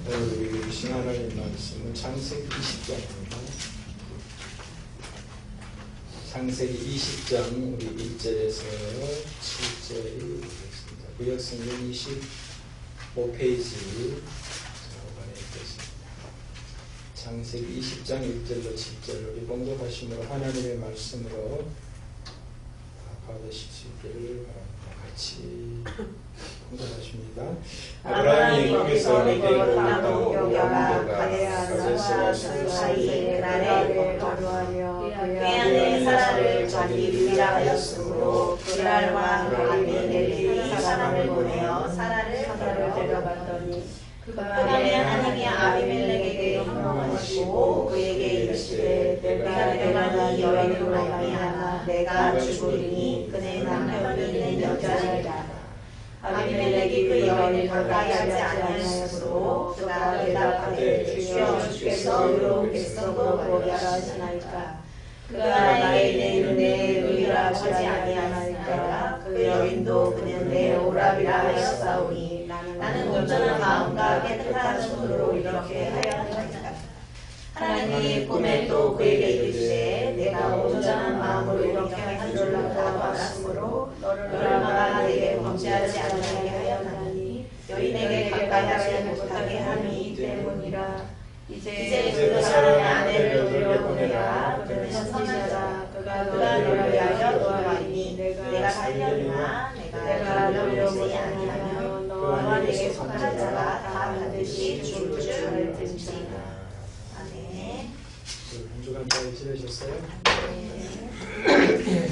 오늘 주신 하나님 말씀은 창세기 20장입니다. 창세기 20장 우리 1절에서 7절이 되겠습니다. 구약성경 25페이지 좌우간에 있겠습니다. 창세기 20장 1절로 7절 우리 봉독하심으로 하나님의 말씀으로 받으실 수 있기를 바랍니다. 같이 봉독하십니다. 아브라함이 거기서 내게로 땅으로 옮겨가 가데스와 술 사이에 나라를 거주하며 그 안에 사라를 자기 비라 하였으므로 그랄 왕 아비멜렉이 사람을 보내어 사라를 데려갔더니 그 밤에 하나님이 아비멜렉에게 현명하시고 그에게 이르시되 내가 이 여인으로 말미암아 내가 죽으리니 그네 남편이 내 여자이라. 아비멜렉이 그 여인을 가까이 하지 아니하였으므로 그가 대답하되 주여 주께서 의롭겠어 물어보리라 하시나이까. 그가 나에게 이르되 의라고 하지 아니하나이까. 그 여인도 그는 내 오라비라 하였사오니 나는 온전한 마음과 깨끗한 손으로 이렇게 하였나이다. 하나님이 꿈에 또 그에게 이르시되 내가 온전한 마음으로 이렇게 할 줄을 알았으므로 너를 막아 내게 범죄하지 않게 하였나니 여인에게 가까이 하지 못하게 함이 이 때문이라. 이제 그 사람의 아내를 돌려보내라. 그는 선지자라. 그가 너를 위하여 도와리니 내가 살려니와 내가 너를 보지 아니하면 너와 내게 속한 자가 다 반드시 죽을 줄 알든지. 아멘. 한 주간 잘 지내셨어요? 네.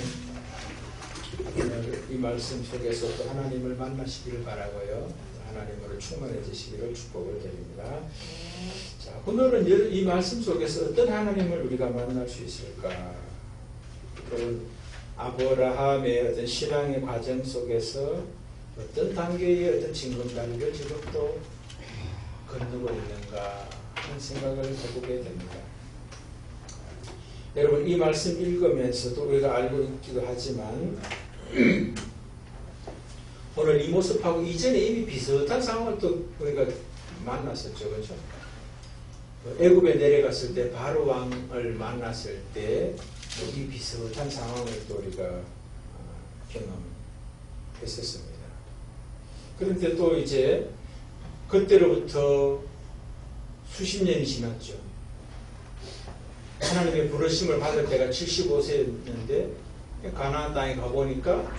이 말씀 속에서 또 하나님을 만나시기를 바라고요. 하나님으로 충만해지시기를 축복을 드립니다. 자, 오늘은 이 말씀 속에서 어떤 하나님을 우리가 만날 수 있을까? 또 아브라함의 어떤 신앙의 과정 속에서 어떤 단계의 어떤 징검다리를 지금 또 건너고 있는가 하는 생각을 해보게 됩니다. 여러분, 이 말씀 읽으면서도 우리가 알고 있기도 하지만 오늘 이 모습하고 이전에 이미 비슷한 상황을 또 우리가 만났었죠. 그렇죠? 애굽에 내려갔을 때 바로 왕을 만났을 때 이 비슷한 상황을 또 우리가 경험했었습니다. 그런데 또 이제 그때로부터 수십 년이 지났죠. 하나님의 부르심을 받을 때가 75세였는데 가나안 땅에 가보니까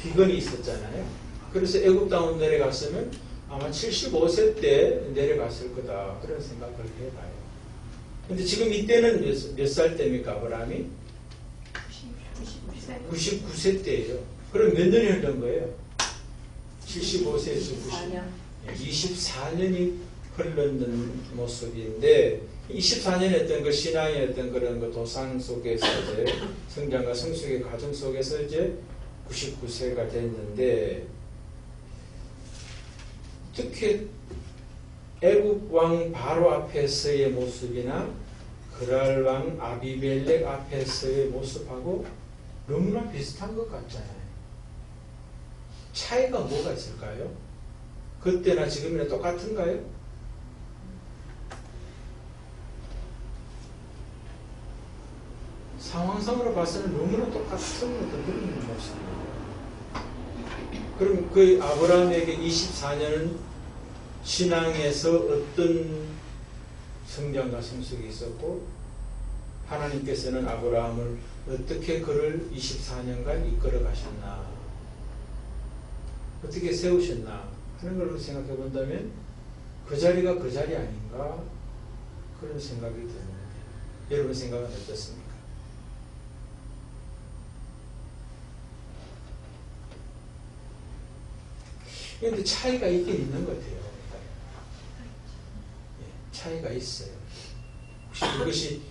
비건이 있었잖아요. 그래서 애굽 땅으로 내려갔으면 아마 75세 때 내려갔을 거다 그런 생각을 해봐요. 근데 지금 이때는 몇 살 때입니까? 아브라함이? 99세 때예요. 그럼 몇 년이 흐른 거예요? 75세에서 24년이 흐르는 모습인데 24년 했던 그 신앙의 어떤 그런 그 도상 속에서 이제 성장과 성숙의 과정 속에서 이제 99세가 됐는데 특히 애굽 왕 바로 앞에서의 모습이나 그랄 왕 아비멜렉 앞에서의 모습하고 너무나 비슷한 것 같잖아요. 차이가 뭐가 있을까요? 그때나 지금이나 똑같은가요? 상황상으로 봐서는 너무나 똑같은 그런 모습입니다. 그럼 그 아브라함에게 24년은 신앙에서 어떤 성장과 성숙이 있었고 하나님께서는 아브라함을 어떻게 그를 24년간 이끌어 가셨나, 어떻게 세우셨나 하는 걸 생각해 본다면 그 자리가 그 자리 아닌가 그런 생각이 드는데 여러분 생각은 어떻습니까? 그런데 차이가 있긴 있는 것 같아요. 차이가 있어요. 혹시 그것이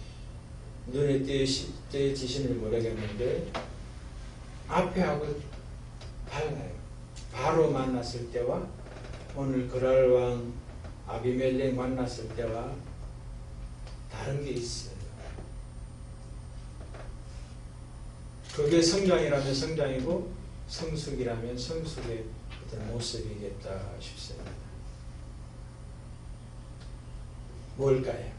눈에 띄어지시는지 모르겠는데 앞에하고 달라요. 바로 만났을 때와 오늘 그랄 왕 아비멜렉 만났을 때와 다른 게 있어요. 그게 성장이라면 성장이고 성숙이라면 성숙의 어떤 모습이겠다 싶습니다. 뭘까요?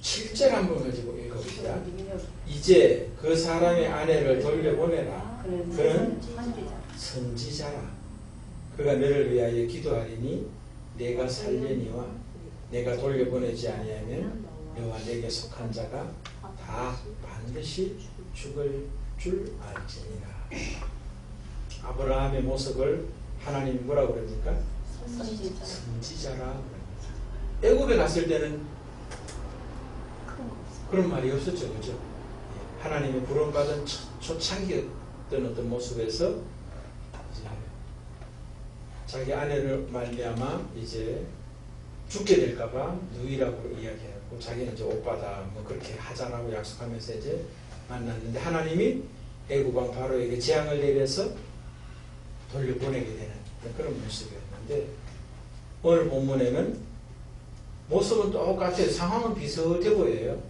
실제 한번 가지고 읽어봅시다. 이제 그 사람의 아내를 돌려보내라. 그는 선지자라. 그가 너를 위하여 기도하리니 내가 살려니와 내가 돌려보내지 아니하면 너와 내게 속한 자가 다 반드시 죽을 줄 알지니라. 아브라함의 모습을 하나님이 뭐라고 그럽니까? 선지자라. 애굽에 갔을 때는 그런 말이 없었죠. 그죠? 하나님이 부름받은 초창기였던 어떤 모습에서 이제 자기 아내를 말미암아 이제 죽게 될까봐 누이라고 이야기하고 자기는 이제 오빠다 뭐 그렇게 하자라고 약속하면서 이제 만났는데 하나님이 애굽왕 바로에게 재앙을 내려서 돌려보내게 되는 그런 모습이었는데 오늘 본문에는 모습은 똑같아요. 상황은 비슷해 보여요.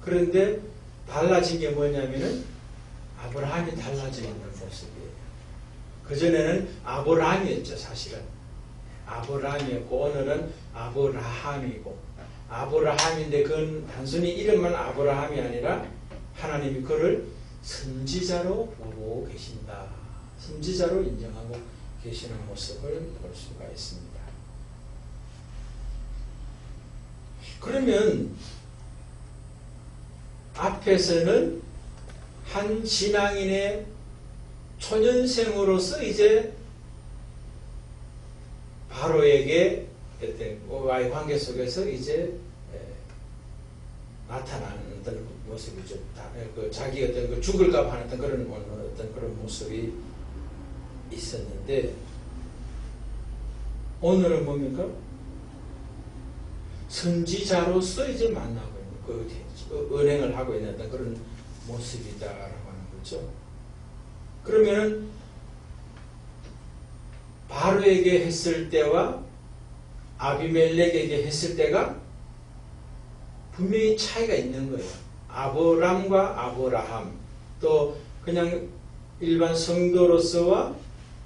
그런데 달라진 게 뭐냐면은 아브라함이 달라져 있는 모습이에요. 그전에는 아브라함이었죠. 사실은 아브라함이었고 오늘은 아브라함이고 아브라함인데 그건 단순히 이름만 아브라함이 아니라 하나님이 그를 선지자로 부르고 계신다. 선지자로 인정하고 계시는 모습을 볼 수가 있습니다. 그러면 앞에서는 한 신앙인의 초년생으로서 이제 바로에게 와의 관계 속에서 이제 나타나는 어떤 모습이죠. 자기 어떤 죽을까 하는 어떤 그런 모습이 있었는데 오늘은 뭡니까? 선지자로서 이제 만나고 있는 은행을 하고 있는 그런 모습이다라고 하는 거죠. 그러면 바로에게 했을 때와 아비멜렉에게 했을 때가 분명히 차이가 있는 거예요. 아브람과 아브라함 또 그냥 일반 성도로서와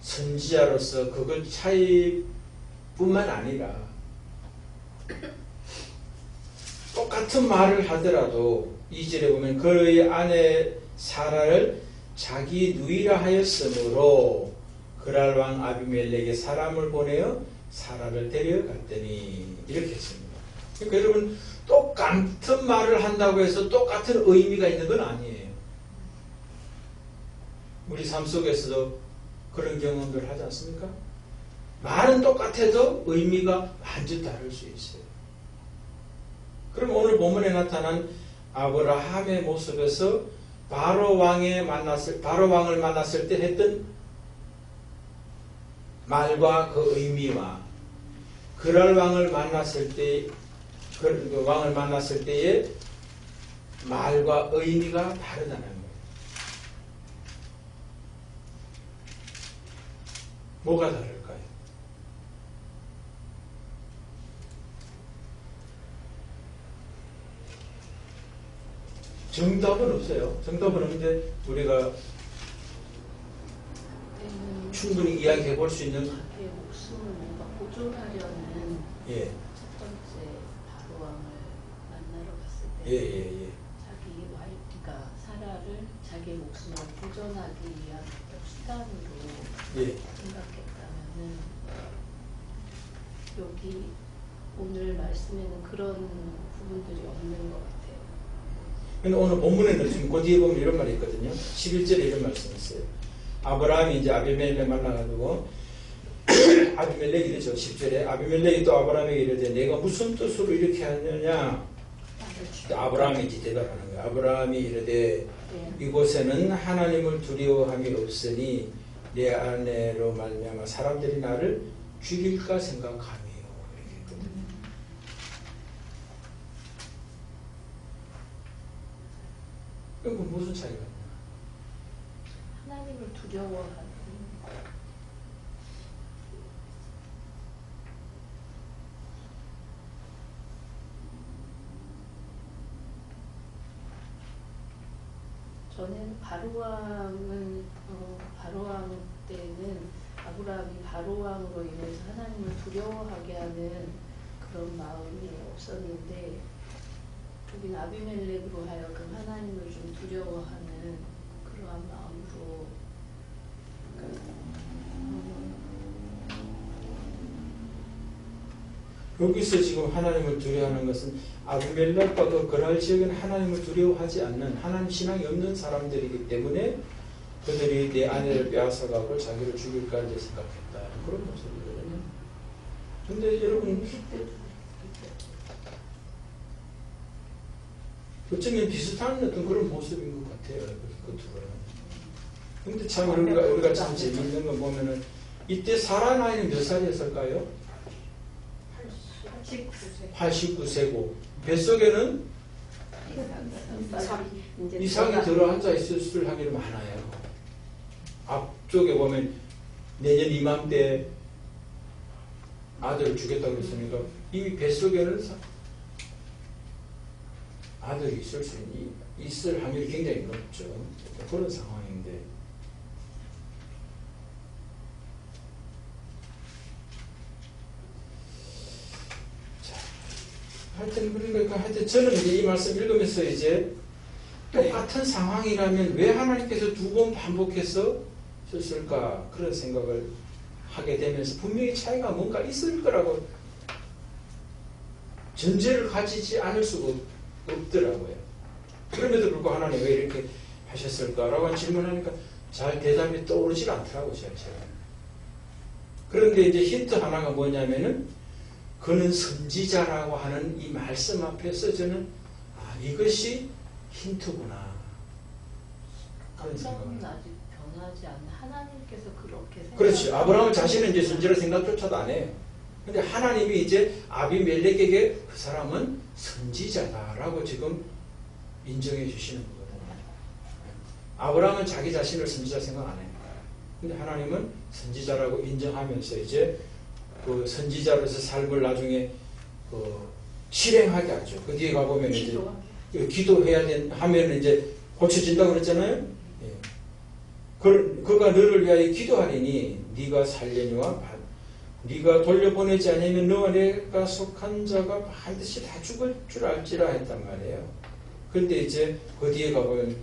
선지자로서 그것 차이뿐만 아니라 똑같은 말을 하더라도 2절에 보면 그의 아내 사라를 자기 누이라 하였으므로 그랄 왕 아비멜렉의 사람을 보내어 사라를 데려갔더니 이렇게 했습니다. 그러니까 여러분 똑같은 말을 한다고 해서 똑같은 의미가 있는 건 아니에요. 우리 삶 속에서도 그런 경험들 하지 않습니까? 말은 똑같아도 의미가 완전 다를 수 있어요. 그럼 오늘 본문에 나타난 아브라함의 모습에서 바로 왕을 만났을 때 했던 말과 그 의미와 그랄 왕을 만났을 때의 말과 의미가 다르다는 거예요. 뭐가 다를까요? 정답은 없어요. 정답은 없는데 우리가 충분히 이야기해 볼 수 있는 자기의 목숨을 뭔가 보존하려는 첫 번째 바로왕을 만나러 갔을 때 자기 와이프가 사라를 자기의 목숨을 보존하기 위한 수단으로 생각했다면은 여기 오늘 말씀에는 그런 부분들이 없는 것 같아요. 근데 오늘 본문에는 지금 그 뒤에 보면 이런 말이 있거든요. 11절에 이런 말씀이 있어요. 아브라함이 이제 아비멜렉 만나가지고 아비멜렉이 이러죠. 10절에 아비멜렉이 또 아브라함에게 이르되 내가 무슨 뜻으로 이렇게 하느냐. 아브라함이 이제 대답하는 거예요. 아브라함이 이르되 이곳에는 하나님을 두려워함이 없으니 내 아내로 말미암아 사람들이 나를 죽일까 생각하며 이렇게 했거든요. 그럼 무슨 차이가 있나? 하나님을 두려워하는 전에 바로왕 때는 아브라함이 바로왕으로 인해서 하나님을 두려워하게 하는 그런 마음이 없었는데 여기는 아비멜렉으로 하여금 하나님을 좀 두려워하는 그러한 마음으로 여기서 지금 하나님을 두려워하는 것은 아비멜렉과 그 그랄 지역은 하나님을 두려워하지 않는 하나님 신앙이 없는 사람들이기 때문에 그들이 내 아내를 빼앗아가고 자기를 죽일까 이제 생각했다. 그런 모습이거든요. 근데 여러분 어쩌면 비슷한 어떤 그런 모습인 것 같아요. 그 둘은. 근데 참 우리가 참 재밌는 거 보면은 이때 사라 나이는 몇 살이었을까요? 89세고 뱃속에는 이상이 들어앉아 있을 확률이 많아요. 앞쪽에 보면 내년 이맘때 아들을 주겠다고 했으니까 이미 뱃속에는 아들이 있을 확률이 굉장히 높죠. 그런 상황인데 하여튼 저는 이제 이 말씀 읽으면서 이제 똑같은 상황이라면 왜 하나님께서 두 번 반복해서 썼을까 그런 생각을 하게 되면서 분명히 차이가 뭔가 있을 거라고 전제를 가지지 않을 수가 없더라고요. 그럼에도 불구하고 하나님 왜 이렇게 하셨을까라고 질문하니까 잘 대답이 떠오르질 않더라고요. 제가. 그런데 이제 힌트 하나가 뭐냐면은 그는 선지자라고 하는 이 말씀 앞에서 저는 이것이 힌트구나. 감정은 아직 변하지 않는 하나님께서 그렇게 생각. 그렇지. 아브라함은 자신은 이제 선지라 생각조차도 안 해요. 근데 하나님이 이제 아비멜렉에게 그 사람은 선지자다라고 지금 인정해 주시는 거거든요. 아브라함은 자기 자신을 선지자 생각 안 해요. 근데 하나님은 선지자라고 인정하면서 이제 그 선지자로서 삶을 나중에 실행하게 하죠. 그 뒤에 가보면 이제 기도해야 하면 이제 고쳐진다고 그랬잖아요. 예. 그가 너를 위하여 기도하리니 네가 살려니와 네가 돌려보내지 않으면 너와 내가 속한 자가 반드시 다 죽을 줄 알지라 했단 말이에요. 그런데 이제 그 뒤에 가보면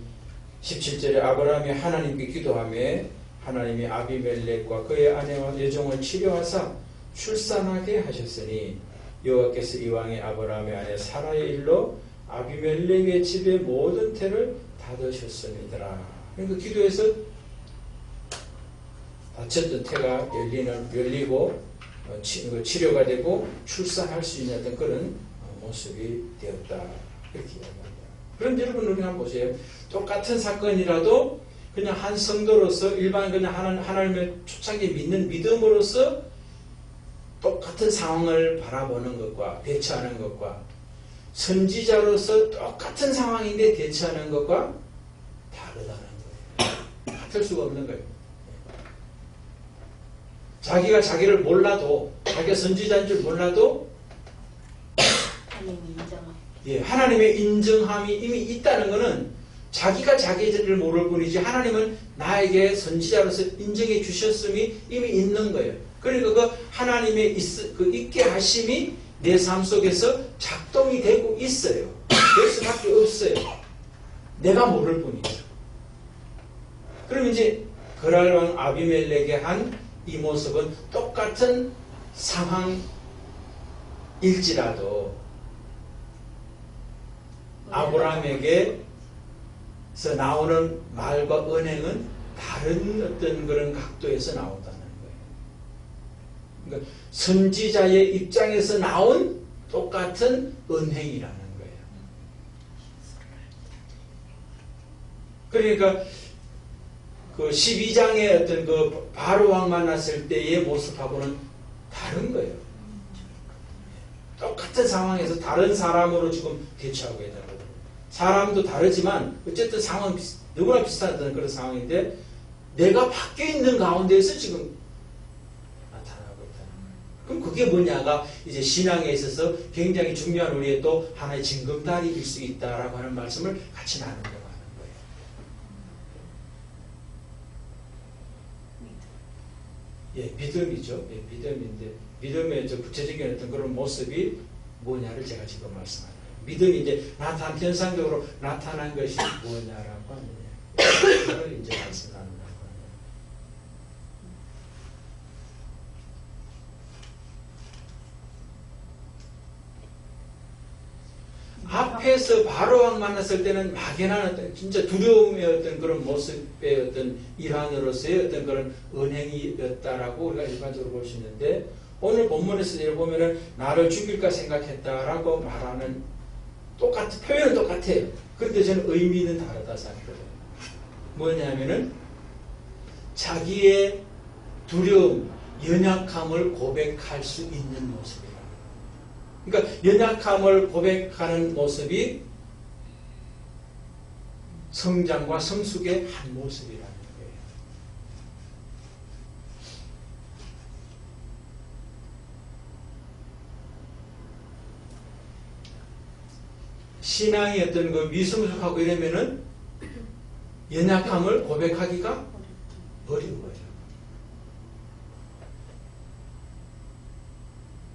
17절에 아브라함이 하나님께 기도하며 하나님이 아비멜렉과 그의 아내와 여종을 치료하사 출산하게 하셨으니 여호와께서 이왕의 아브라함의 아내 사라의 일로 아비멜렉의 집의 모든 태를 닫으셨습니다. 그러니까 기도해서 닫혔던 태가 열리고 치료가 되고 출산할 수 있는 어떤 그런 모습이 되었다. 이렇게 이야기합니다. 그런데 여러분 우리 한번 보세요. 똑같은 사건이라도 그냥 한 성도로서 일반 그냥 하나님을 초창기 믿는 믿음으로서 똑같은 상황을 바라보는 것과 대처하는 것과 선지자로서 똑같은 상황인데 대처하는 것과 다르다는 거예요. 같을 수가 없는 거예요. 자기가 자기를 몰라도 자기가 선지자인 줄 몰라도 하나님의 인정함이 이미 있다는 것은 자기가 자기를 모를 뿐이지 하나님은 나에게 선지자로서 인정해 주셨음이 이미 있는 거예요. 그러니까 그 하나님의 있게 하심이 내 삶 속에서 작동이 되고 있어요. 될 수밖에 없어요. 내가 모를 뿐이죠. 그럼 이제 그랄 왕 아비멜렉의 한 이 모습은 똑같은 상황일지라도 아브라함에게서 나오는 말과 언행은 다른 어떤 그런 각도에서 나온다는 거예요. 그러니까 선지자의 입장에서 나온 똑같은 언행이라는 거예요. 그러니까 그 12장의 어떤 그 바로왕 만났을 때의 모습하고는 다른 거예요. 똑같은 상황에서 다른 사람으로 지금 대처하고 있다는 거예요. 사람도 다르지만 어쨌든 상황 누구나 비슷한 그런 상황인데 내가 밖에 있는 가운데에서 지금 나타나고 있다는 거예요. 그럼 그게 뭐냐가 이제 신앙에 있어서 굉장히 중요한 우리의 또 하나의 징검다리일 수 있다라고 하는 말씀을 같이 나누려고 하는 거예요. 예, 믿음이죠. 예, 믿음인데 믿음의 이제 구체적인 어떤 그런 모습이 뭐냐를 제가 지금 말씀하는 거예요. 믿음이 이제 현상적으로 나타난 것이 뭐냐라고 하느냐. 그걸 이제 말씀하는 거예요. 앞에서 바로왕 만났을 때는 막연한 어떤 진짜 두려움의 어떤 그런 모습의 어떤 일환으로서의 어떤 그런 은행이었다라고 우리가 일반적으로 볼 수 있는데, 오늘 본문에서 보면은 나를 죽일까 생각했다라고 말하는 표현은 똑같아요. 그런데 저는 의미는 다르다 생각해요. 뭐냐면은 자기의 두려움, 연약함을 고백할 수 있는 모습이에요. 그러니까 연약함을 고백하는 모습이 성장과 성숙의 한 모습이라는 거예요. 신앙이 어떤 그 미성숙하고 이러면은 연약함을 고백하기가 어려운 거예요.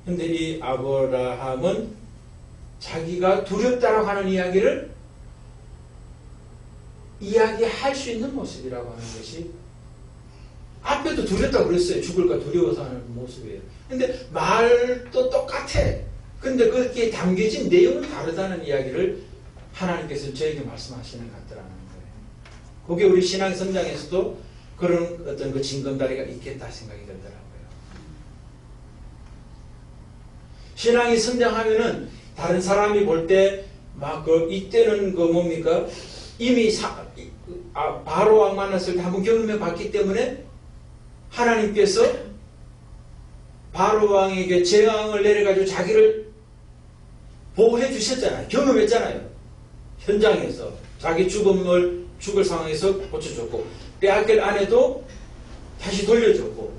근데 이 아브라함은 자기가 두렵다라고 하는 이야기를 이야기할 수 있는 모습이라고 하는 것이, 앞에도 두렵다고 그랬어요. 죽을까 두려워서 하는 모습이에요. 근데 말도 똑같아. 근데 거기에 담겨진 내용은 다르다는 이야기를 하나님께서 저에게 말씀하시는 것 같더라는 거예요. 그게 우리 신앙 성장에서도 그런 어떤 그 징검다리가 있겠다 생각이 들더라고요. 신앙이 성장하면은 다른 사람이 볼 때 막 이때는 뭡니까? 이미 바로왕 만났을 때 한번 경험해 봤기 때문에 하나님께서 바로왕에게 재앙을 내려가지고 자기를 보호해 주셨잖아요. 경험했잖아요. 현장에서 자기 죽을 상황에서 고쳐줬고, 빼앗길 아내도 다시 돌려줬고,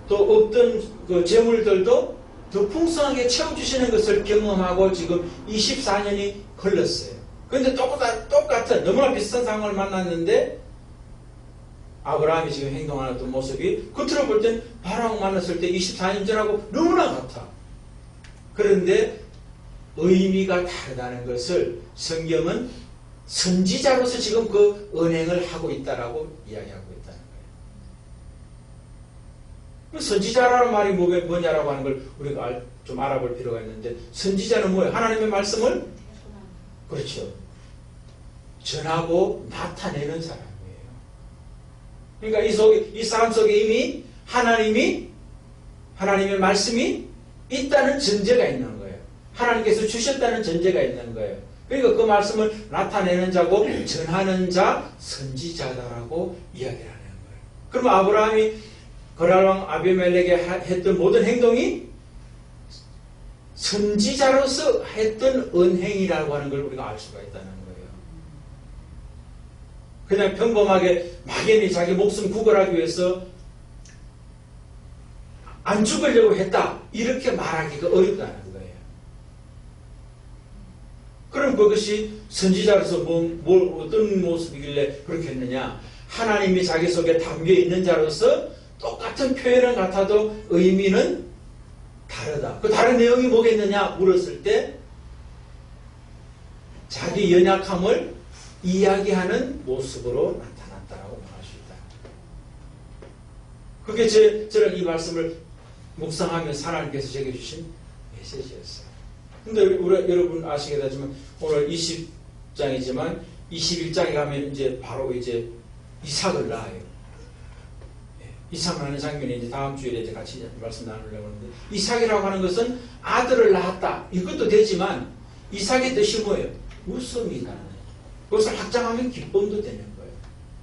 또 없던 그 재물들도 더 풍성하게 채워주시는 것을 경험하고 지금 24년이 흘렀어요. 그런데 똑같은 너무나 비슷한 상황을 만났는데 아브라함이 지금 행동하는 어떤 모습이 겉으로 볼 땐 바로왕 만났을 때 24년 전하고 너무나 같아. 그런데 의미가 다르다는 것을 성경은 선지자로서 지금 그 은행을 하고 있다라고 이야기하고 있다는 거예요. 선지자라는 말이 뭐냐라고 하는 걸 우리가 좀 알아볼 필요가 있는데, 선지자는 뭐예요? 하나님의 말씀을, 그렇죠, 전하고 나타내는 사람이에요. 그러니까 이 사람 속에 이미 하나님의 말씀이 있다는 전제가 있는 거예요. 하나님께서 주셨다는 전제가 있는 거예요. 그러니까 그 말씀을 나타내는 자고 전하는 자, 선지자다라고 이야기를 하는 거예요. 그럼 아브라함이 거랄왕 아비멜렉에 했던 모든 행동이 선지자로서 했던 은행이라고 하는 걸 우리가 알 수가 있다는 거예요. 그냥 평범하게 막연히 자기 목숨 구걸하기 위해서 안 죽으려고 했다, 이렇게 말하기가 어렵다는 거예요. 그럼 그것이 선지자로서 어떤 모습이길래 그렇게 했느냐? 하나님이 자기 속에 담겨 있는 자로서 똑같은 표현은 같아도 의미는 다르다. 그 다른 내용이 뭐겠느냐 물었을 때 자기 연약함을 이야기하는 모습으로 나타났다라고 말할 수 있다. 그게 저는 이 말씀을 묵상하면서 하나님께서 제게 주신 메시지였어요. 근데 여러분 아시겠지만 오늘 20장이지만 21장에 가면 이제 바로 이제 이삭을 낳아요. 이삭 낳는 장면이 이제 다음 주일에 이제 같이 말씀 나누려고 하는데, 이삭이라고 하는 것은 아들을 낳았다, 이것도 되지만 이삭의 뜻이 뭐예요? 웃음이다. 그것을 확장하면 기쁨도 되는 거예요.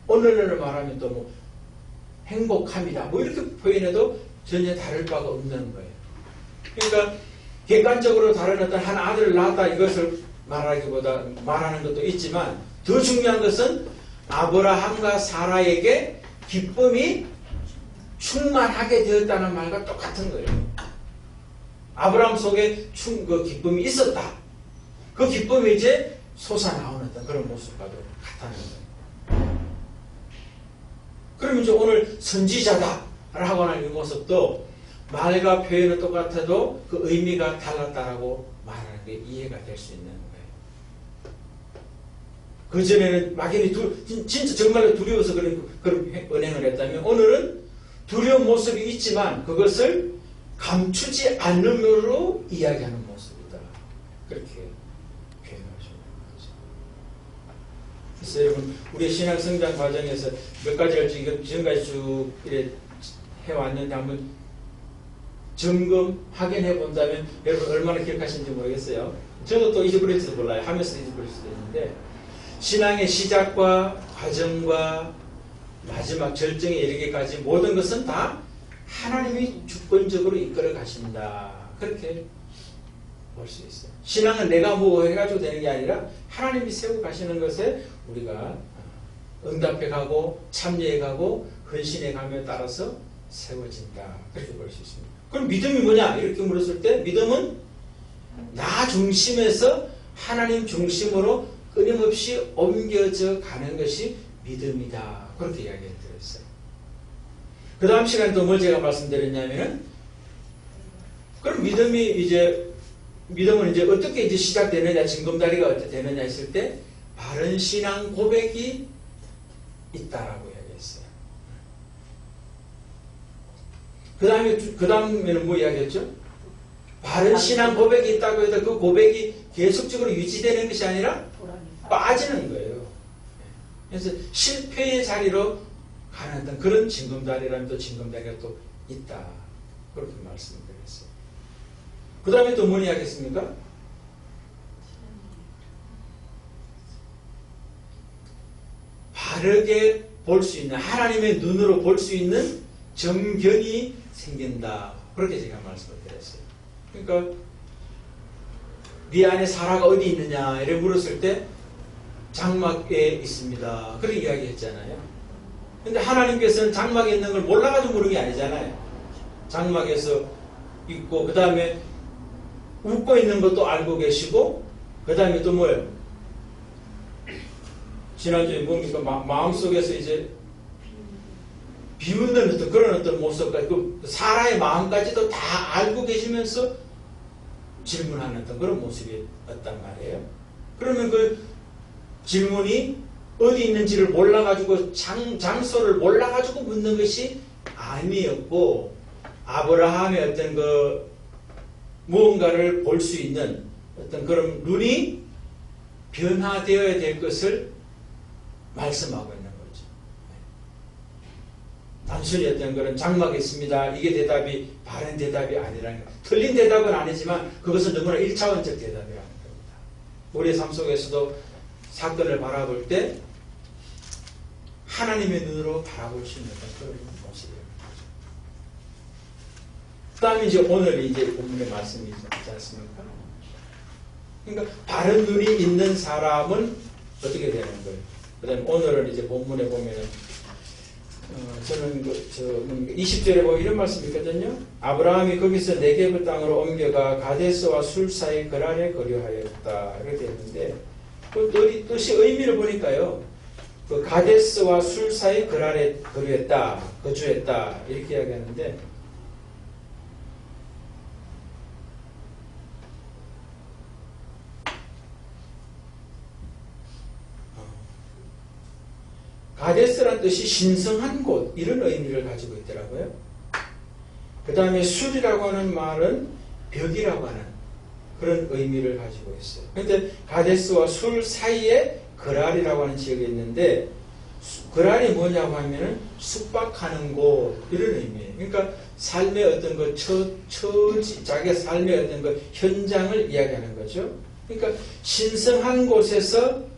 오늘날로 말하면 또 뭐 행복함이다, 뭐 이렇게 표현해도 전혀 다를 바가 없는 거예요. 그러니까 객관적으로 다른 어떤 한 아들을 낳았다 이것을 말하기보다 말하는 것도 있지만, 더 중요한 것은 아브라함과 사라에게 기쁨이 충만하게 되었다는 말과 똑같은 거예요. 아브라함 속에 그 기쁨이 있었다. 그 기쁨이 이제 솟아나오는 그런 모습과도 같다는 거예요. 그럼 이제 오늘 선지자다, 라고 하는 이 모습도 말과 표현은 똑같아도 그 의미가 달랐다라고 말하는 게 이해가 될 수 있는 거예요. 그전에는 막연히 진짜 정말로 두려워서 그런 언행을 했다면 오늘은 두려운 모습이 있지만 그것을 감추지 않음으로 이야기하는 모습이다. 그렇게 표현하시는 거죠. 그래서 여러분 우리의 신앙 성장 과정에서 몇 가지를 지금까지 쭉 이래 해왔는데 한번 점검, 확인해 본다면 여러분 얼마나 기억하시는지 모르겠어요. 저도 또 잊어버릴지도 몰라요. 하면서 잊어버릴 수도 있는데 신앙의 시작과 과정과 마지막 절정에 이르기까지 모든 것은 다 하나님이 주권적으로 이끌어 가신다. 그렇게 볼 수 있어요. 신앙은 내가 뭐 해가지고 되는 게 아니라 하나님이 세우고 가시는 것에 우리가 응답해 가고 참여해 가고 헌신해 가며 따라서 세워진다. 그렇게 볼 수 있습니다. 그럼 믿음이 뭐냐? 이렇게 물었을 때 믿음은 나 중심에서 하나님 중심으로 끊임없이 옮겨져 가는 것이 믿음이다. 그렇게 이야기해 드렸어요. 그 다음 시간에 또 뭘 제가 말씀드렸냐면은 그럼 믿음은 이제 어떻게 이제 시작되느냐, 징검다리가 어떻게 되느냐 했을 때 바른 신앙 고백이 있다라고 이야기했어요. 그 다음에는 뭐 이야기했죠? 바른 신앙 고백이 있다고 해도 그 고백이 계속적으로 유지되는 것이 아니라 빠지는 거예요. 그래서 실패의 자리로 가는 어떤 그런 징검다리라면 또 징검다리가 또 있다. 그렇게 말씀드렸어요. 그 다음에 또 뭘 이야기했습니까? 바르게 볼 수 있는, 하나님의 눈으로 볼 수 있는 정견이 생긴다. 그렇게 제가 말씀을 드렸어요. 그러니까 네 안에 사라가 어디 있느냐 이렇게 물었을 때 장막에 있습니다. 그렇게 이야기했잖아요. 근데 하나님께서는 장막에 있는 걸 몰라가지고 물은 게 아니잖아요. 장막에서 있고 그 다음에 웃고 있는 것도 알고 계시고 그 다음에 또 뭐예요? 지난주에 뭡니까? 마음속에서 이제 비웃는 어떤 그런 어떤 모습까지 그 사라의 마음까지도 다 알고 계시면서 질문하는 어떤 그런 모습이었단 말이에요. 그러면 그 질문이 어디 있는지를 몰라가지고 장소를 몰라가지고 묻는 것이 아니었고 아브라함의 어떤 그 무언가를 볼 수 있는 어떤 그런 눈이 변화되어야 될 것을 말씀하고 있는 거죠. 단순히 어떤 그런 장막이 있습니다. 이게 대답이 바른 대답이 아니라는 거예요. 틀린 대답은 아니지만 그것은 너무나 1차원적 대답이라는 겁니다. 우리의 삶 속에서도 사건을 바라볼 때 하나님의 눈으로 바라볼 수 있는 그런 모습이에요. 그 다음에 이제 오늘 이제 본문의 말씀이 있지 않습니까? 그러니까 바른 눈이 있는 사람은 어떻게 되는 거예요? 그 다음에 오늘은 이제 본문에 보면은 저는 20절에 보면 이런 말씀이 있거든요. 아브라함이 거기서 네게브 땅으로 옮겨가 가데스와 술 사이 거란에 거류하였다. 이렇게 되어 있는데 그 뜻이 의미를 보니까요. 그 가데스와 술 사이 거란에 거류했다. 거주했다. 이렇게 이야기하는데 가데스란 뜻이 신성한 곳 이런 의미를 가지고 있더라고요. 그 다음에 술이라고 하는 말은 벽이라고 하는 그런 의미를 가지고 있어요. 그런데 가데스와 술 사이에 거랄이라고 하는 지역이 있는데 거랄이 뭐냐고 하면은 숙박하는 곳 이런 의미예요. 그러니까 삶의 어떤 그 처지 자기의 삶의 어떤 그 현장을 이야기하는 거죠. 그러니까 신성한 곳에서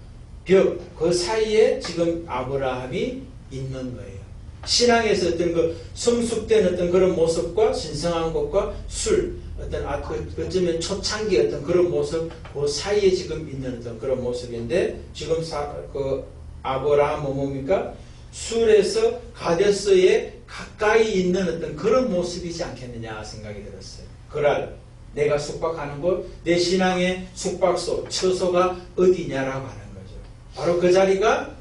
벽, 그 사이에 지금 아브라함이 있는 거예요. 신앙에서 어떤 그 성숙된 어떤 그런 모습과 신성한 것과 술, 어떤 어쩌면 초창기 어떤 그런 모습, 그 사이에 지금 있는 어떤 그런 모습인데, 지금 그 아브라함은 뭡니까? 술에서 가데스에 가까이 있는 어떤 그런 모습이지 않겠느냐 생각이 들었어요. 그랄, 내가 숙박하는 곳, 내 신앙의 숙박소, 처소가 어디냐라고 하는 바로 그 자리가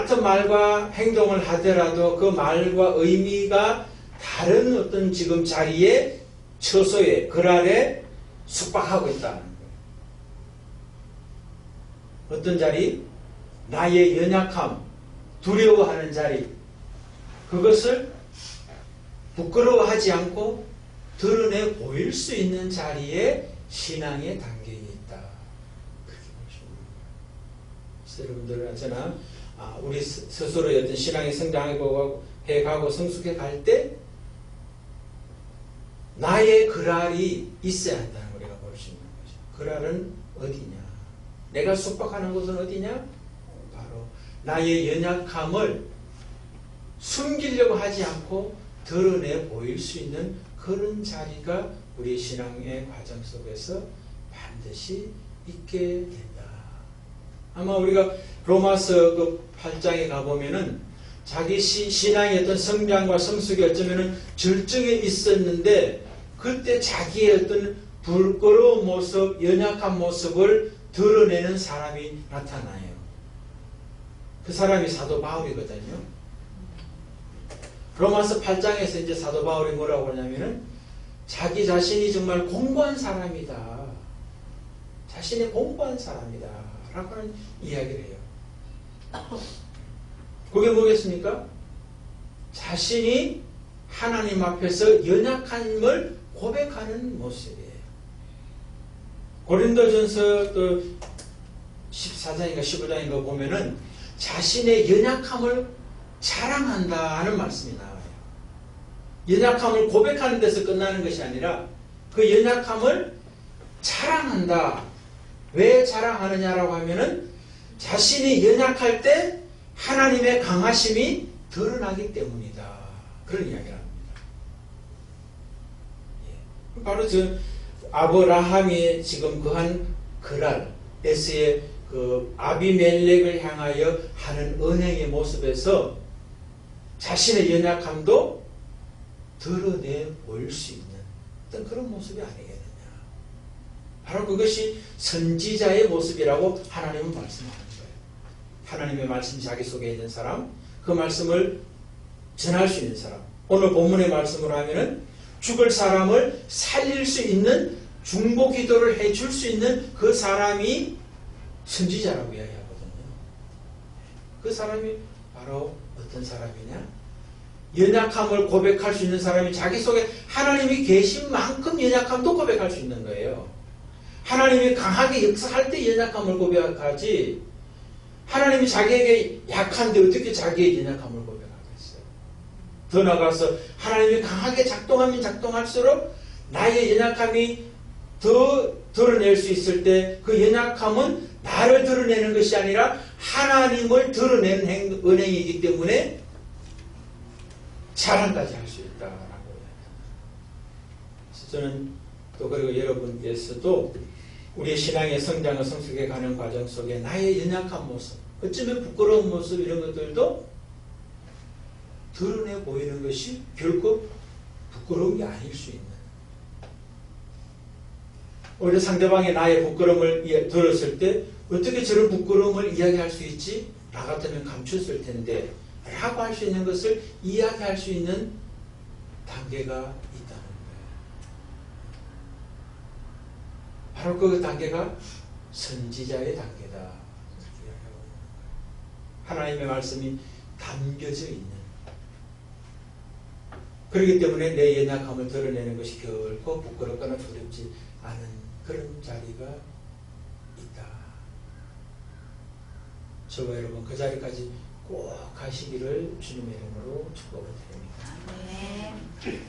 같은 말과 행동을 하더라도 그 말과 의미가 다른 어떤 지금 자리에 처소에 글 아래 숙박하고 있다는 거예요. 어떤 자리? 나의 연약함, 두려워하는 자리. 그것을 부끄러워하지 않고 드러내 보일 수 있는 자리에 신앙의 단계에 있다. 그렇게 보시면 됩니다. 여러분들 저는 우리 스스로의 어떤 신앙의 성장해 가고 성숙해 갈 때 나의 그랄이 있어야 한다는 걸 우리가 볼 수 있는 거죠. 그랄은 어디냐? 내가 숙박하는 곳은 어디냐? 바로 나의 연약함을 숨기려고 하지 않고 드러내 보일 수 있는 그런 자리가 우리 신앙의 과정 속에서 반드시 있게 된다. 아마 우리가 로마서 그 8장에 가보면은 자기 신앙의 어떤 성장과 성숙이 어쩌면은 절정에 있었는데 그때 자기의 어떤 부끄러운 모습, 연약한 모습을 드러내는 사람이 나타나요. 그 사람이 사도 바울이거든요. 로마서 8장에서 이제 사도 바울이 뭐라고 하냐면은 자기 자신이 정말 공부한 사람이다. 자신이 공부한 사람이다. 라고 하는 이야기를 해요. 그게 뭐겠습니까? 자신이 하나님 앞에서 연약함을 고백하는 모습이에요. 고린도전서 또 14장인가 15장인가 보면은 자신의 연약함을 자랑한다는 말씀이 나와요. 연약함을 고백하는 데서 끝나는 것이 아니라 그 연약함을 자랑한다. 왜 자랑하느냐라고 하면은 자신이 연약할 때 하나님의 강하심이 드러나기 때문이다. 그런 이야기를 합니다. 바로 아브라함이 지금 그한 그랄에서의 그 아비멜렉을 향하여 하는 언행의 모습에서 자신의 연약함도 드러내 보일 수 있는 어떤 그런 모습이 아니겠느냐. 바로 그것이 선지자의 모습이라고 하나님은 말씀하는 거예요. 하나님의 말씀이 자기 속에 있는 사람, 그 말씀을 전할 수 있는 사람. 오늘 본문의 말씀으로 하면은 죽을 사람을 살릴 수 있는 중보 기도를 해줄 수 있는 그 사람이 선지자라고 이야기하거든요. 그 사람이 바로 어떤 사람이냐? 연약함을 고백할 수 있는 사람이 자기 속에 하나님이 계신 만큼 연약함도 고백할 수 있는 거예요. 하나님이 강하게 역사할 때 연약함을 고백하지 하나님이 자기에게 약한데 어떻게 자기의 연약함을 고백하겠어요? 더 나아가서 하나님이 강하게 작동하면 작동할수록 나의 연약함이 더 드러낼 수 있을 때 그 연약함은 나를 드러내는 것이 아니라 하나님을 드러내는 은행이기 때문에 자랑까지 할 수 있다라고 그래서 저는 또 그리고 여러분께서도 우리의 신앙의 성장과 성숙해 가는 과정 속에 나의 연약한 모습, 어쩌면 부끄러운 모습 이런 것들도 드러내 보이는 것이 결코 부끄러운 게 아닐 수 있는. 오히려 상대방이 나의 부끄러움을 들었을 때 어떻게 저런 부끄러움을 이야기할 수 있지? 나 같으면 감췄을 텐데 라고 할 수 있는 것을 이야기할 수 있는 단계가 있다는 거예요. 바로 그 단계가 선지자의 단계다. 하나님의 말씀이 담겨져 있는. 그렇기 때문에 내 연약함을 드러내는 것이 결코 부끄럽거나 두렵지 않은 그런 자리가 있다. 저와 여러분 그 자리까지 꼭 가시기를 주님의 이름으로 축복을 드립니다. 네.